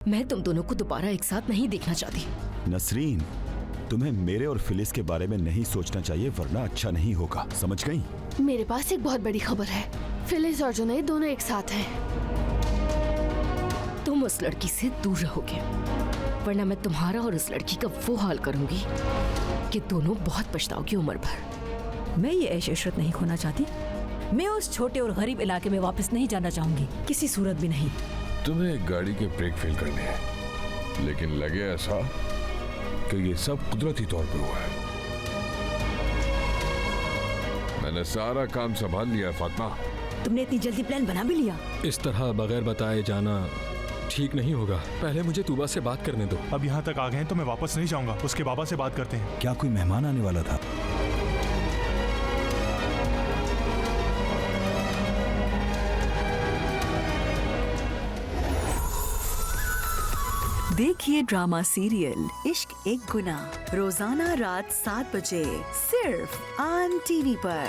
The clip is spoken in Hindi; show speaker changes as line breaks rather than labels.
मैं तुम दोनों को दोबारा एक साथ नहीं देखना चाहती।
नसरीन, तुम्हें मेरे और फिलिस के बारे में नहीं सोचना चाहिए, वरना अच्छा नहीं होगा, समझ गई?
मेरे पास एक बहुत बड़ी खबर है। फिलिस और जुनैद दोनों एक साथ हैं।
तुम उस लड़की से दूर रहोगे, वरना मैं तुम्हारा और उस लड़की का वो हाल करूंगी कि दोनों बहुत पछताओगी उम्र भर।
मैं ये ऐश इशरत नहीं खोना चाहती। मैं उस छोटे और गरीब इलाके में वापस नहीं जाना चाहूंगी, किसी सूरत भी नहीं।
तुम्हें गाड़ी के ब्रेक फेल करने हैं, लेकिन लगे ऐसा कि ये सब कुदरती तौर पे हुआ है। मैंने सारा काम संभाल लिया है फातिमा।
तुमने इतनी जल्दी प्लान बना भी लिया?
इस तरह बगैर बताए जाना ठीक नहीं होगा। पहले मुझे तूबा से बात करने दो।
अब यहाँ तक आ गए हैं तो मैं वापस नहीं जाऊंगा। उसके बाबा से बात करते हैं।
क्या कोई मेहमान आने वाला था?
देखिए ड्रामा सीरियल इश्क एक गुनाह रोजाना रात 7 बजे सिर्फ ऑन टीवी पर।